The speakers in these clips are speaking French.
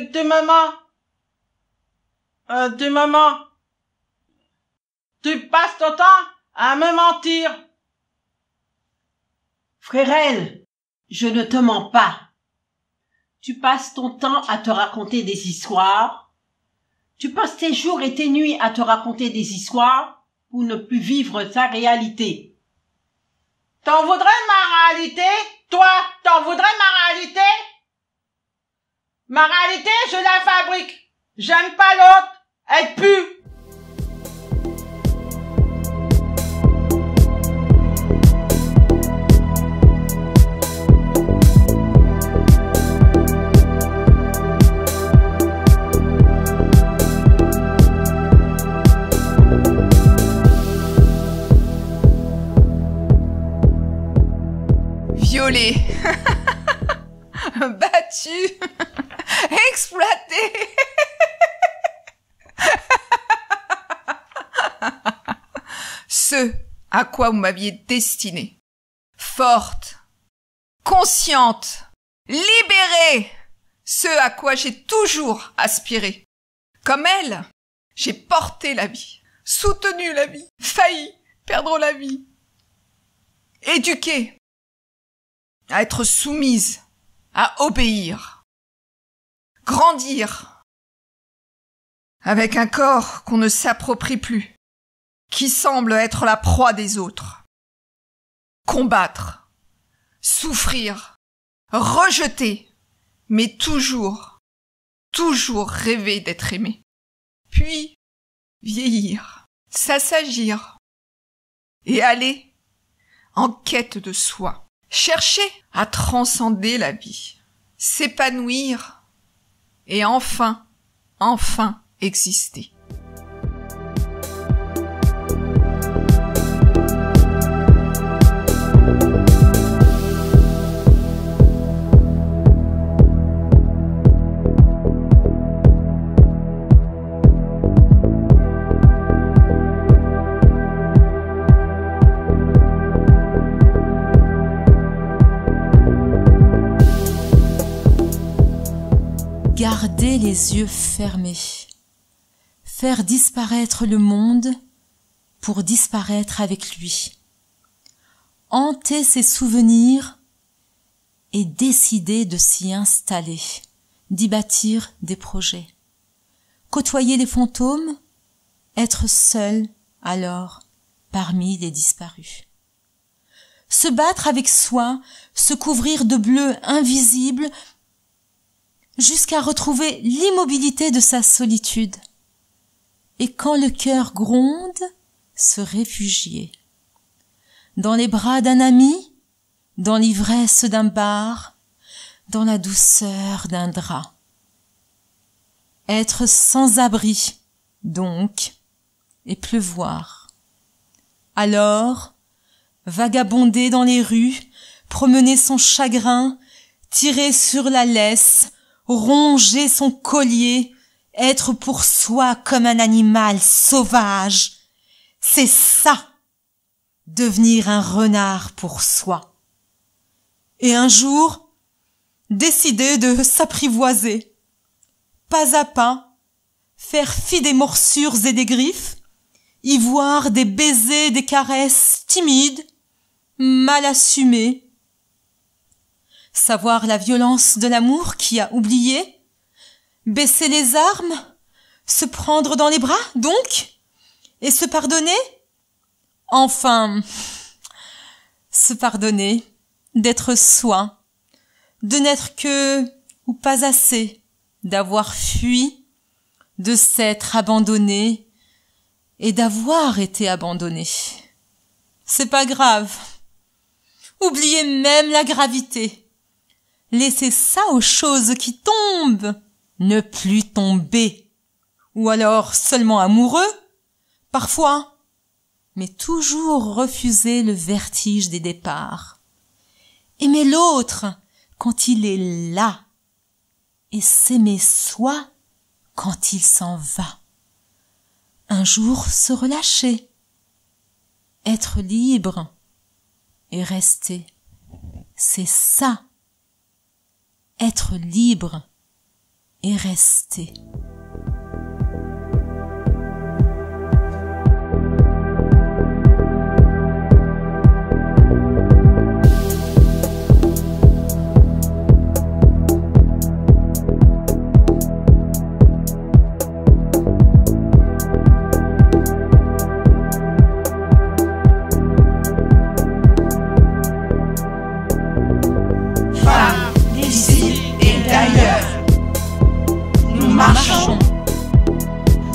de maman. De maman. Tu passes ton temps à me mentir. Frérel, je ne te mens pas. Tu passes ton temps à te raconter des histoires. Tu passes tes jours et tes nuits à te raconter des histoires pour ne plus vivre ta réalité. T'en voudrais ma réalité? Toi, t'en voudrais ma réalité? Ma réalité, je la fabrique. J'aime pas l'autre. Elle pue. Violé, battu, exploité. Ce à quoi vous m'aviez destiné. Forte, consciente, libérée. Ce à quoi j'ai toujours aspiré. Comme elle, j'ai porté la vie, soutenu la vie, failli perdre la vie. Éduquée. À être soumise, à obéir, grandir, avec un corps qu'on ne s'approprie plus, qui semble être la proie des autres, combattre, souffrir, rejeter, mais toujours rêver d'être aimé, puis vieillir, s'assagir, et aller en quête de soi. Chercher à transcender la vie, s'épanouir et enfin exister. Garder les yeux fermés, faire disparaître le monde pour disparaître avec lui, hanter ses souvenirs et décider de s'y installer, d'y bâtir des projets, côtoyer les fantômes, être seul alors parmi les disparus. Se battre avec soi, se couvrir de bleu invisible, jusqu'à retrouver l'immobilité de sa solitude. Et quand le cœur gronde, se réfugier. Dans les bras d'un ami, dans l'ivresse d'un bar, dans la douceur d'un drap. Être sans abri, donc, et pleuvoir. Alors, vagabonder dans les rues, promener son chagrin, tirer sur la laisse, ronger son collier, être pour soi comme un animal sauvage. C'est ça, devenir un renard pour soi. Et un jour, décider de s'apprivoiser, pas à pas, faire fi des morsures et des griffes, y voir des baisers, des caresses timides, mal assumées, savoir la violence de l'amour qui a oublié, baisser les armes, se prendre dans les bras, donc, et se pardonner? Enfin, se pardonner, d'être soi, de n'être que, ou pas assez, d'avoir fui, de s'être abandonné, et d'avoir été abandonné. C'est pas grave. Oubliez même la gravité. Laissez ça aux choses qui tombent, ne plus tomber. Ou alors seulement amoureux, parfois, mais toujours refuser le vertige des départs. Aimer l'autre quand il est là, et s'aimer soi quand il s'en va. Un jour se relâcher, être libre et rester. C'est ça. Être libre est resté.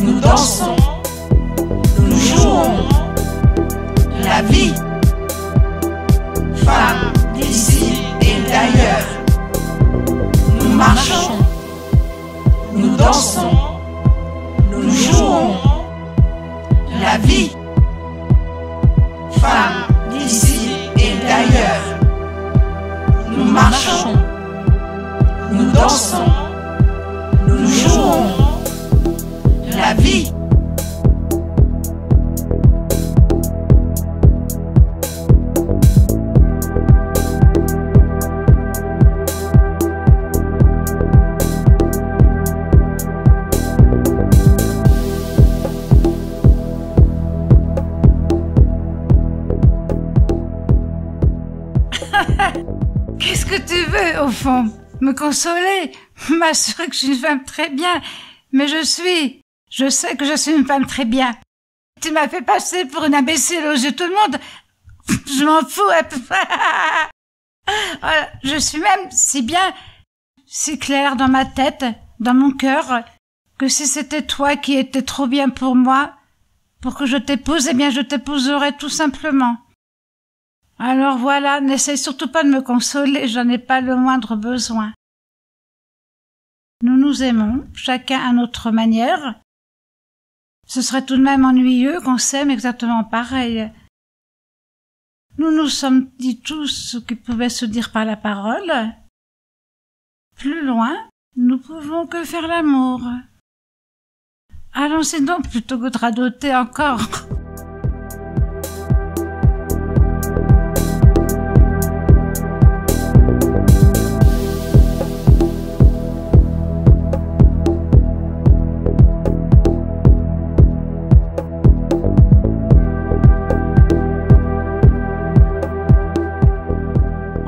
Nous dansons, nous jouons la vie. Femmes d'ici et d'ailleurs, nous marchons, nous dansons, nous jouons la vie. Femmes d'ici et d'ailleurs, nous marchons, nous dansons, nous jouons la vie. Qu'est-ce que tu veux, au fond? Me consoler? M'assurer que je suis une femme très bien. Mais je sais que je suis une femme très bien. Tu m'as fait passer pour une imbécile aux yeux de tout le monde. Je m'en fous. Voilà, je suis même si bien, si claire dans ma tête, dans mon cœur, que si c'était toi qui étais trop bien pour moi, pour que je t'épouse, eh bien je t'épouserais tout simplement. Alors voilà, n'essaie surtout pas de me consoler, j'en ai pas le moindre besoin. Nous nous aimons, chacun à notre manière. Ce serait tout de même ennuyeux qu'on s'aime exactement pareil. Nous nous sommes dit tous ce qui pouvait se dire par la parole. Plus loin, nous pouvons que faire l'amour. Allons-y donc plutôt que de radoter encore.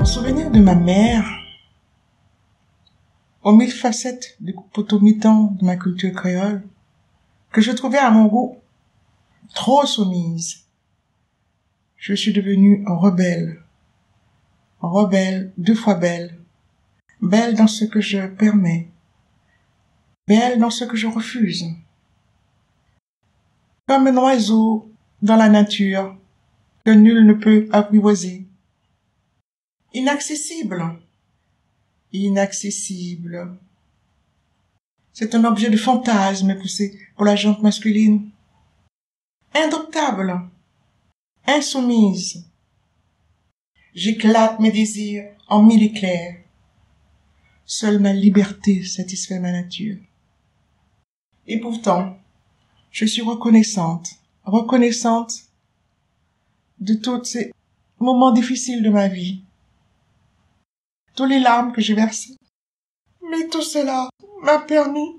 Souvenir de ma mère, aux mille facettes du potomitan de ma culture créole, que je trouvais à mon goût trop soumise. Je suis devenue rebelle, deux fois belle, belle dans ce que je permets, belle dans ce que je refuse. Comme un oiseau dans la nature que nul ne peut apprivoiser. Inaccessible. C'est un objet de fantasme poussé pour la gente masculine. Indomptable. Insoumise. J'éclate mes désirs en mille éclairs. Seule ma liberté satisfait ma nature. Et pourtant, je suis reconnaissante de tous ces moments difficiles de ma vie. Tous les larmes que j'ai versées. Mais tout cela m'a permis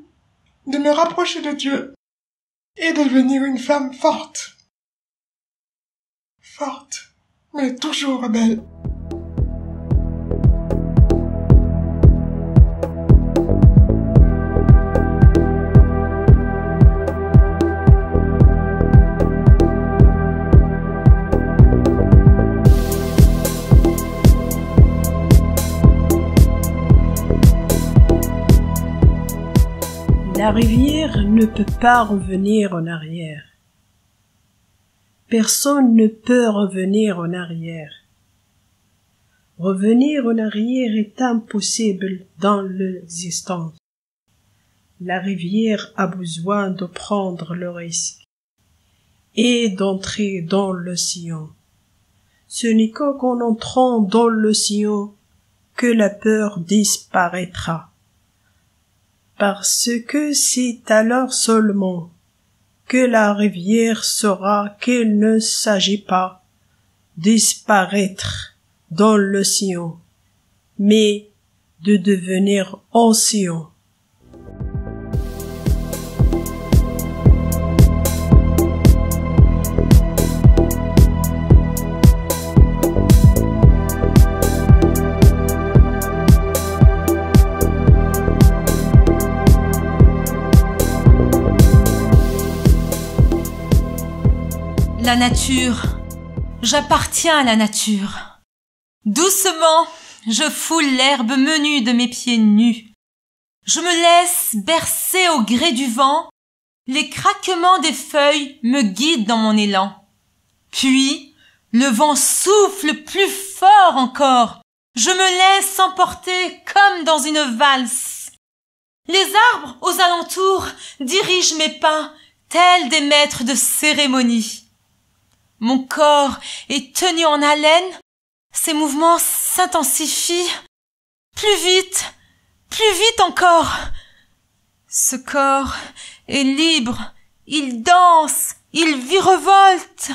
de me rapprocher de Dieu et de devenir une femme forte. Forte, mais toujours belle. La rivière ne peut pas revenir en arrière. Personne ne peut revenir en arrière. Revenir en arrière est impossible dans l'existence. La rivière a besoin de prendre le risque et d'entrer dans l'océan. Ce n'est qu'en entrant dans l'océan que la peur disparaîtra. Parce que c'est alors seulement que la rivière saura qu'il ne s'agit pas de disparaître dans l'océan, mais de devenir océan. La nature. J'appartiens à la nature. Doucement, je foule l'herbe menue de mes pieds nus. Je me laisse bercer au gré du vent. Les craquements des feuilles me guident dans mon élan. Puis, le vent souffle plus fort encore. Je me laisse emporter comme dans une valse. Les arbres aux alentours dirigent mes pas, tels des maîtres de cérémonie. Mon corps est tenu en haleine, ses mouvements s'intensifient. Plus vite encore. Ce corps est libre, il danse, il virevolte,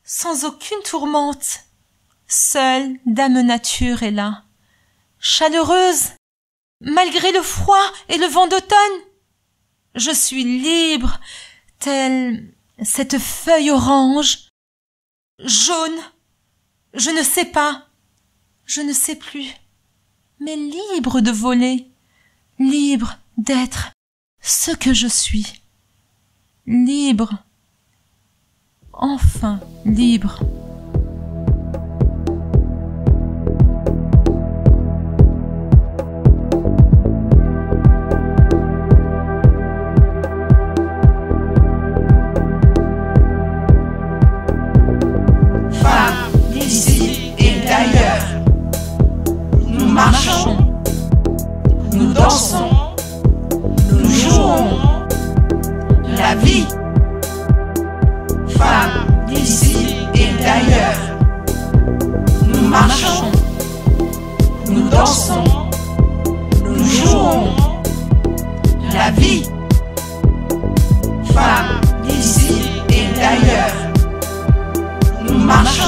sans aucune tourmente. Seule Dame Nature est là, chaleureuse, malgré le froid et le vent d'automne. Je suis libre, telle cette feuille orange, jaune, je ne sais pas, je ne sais plus, mais libre de voler, libre d'être ce que je suis, libre, enfin libre. Marchons, nous dansons, nous jouons, la vie, femmes d'ici et d'ailleurs. Nous marchons, nous dansons, nous jouons, la vie, femmes d'ici et d'ailleurs. Nous marchons.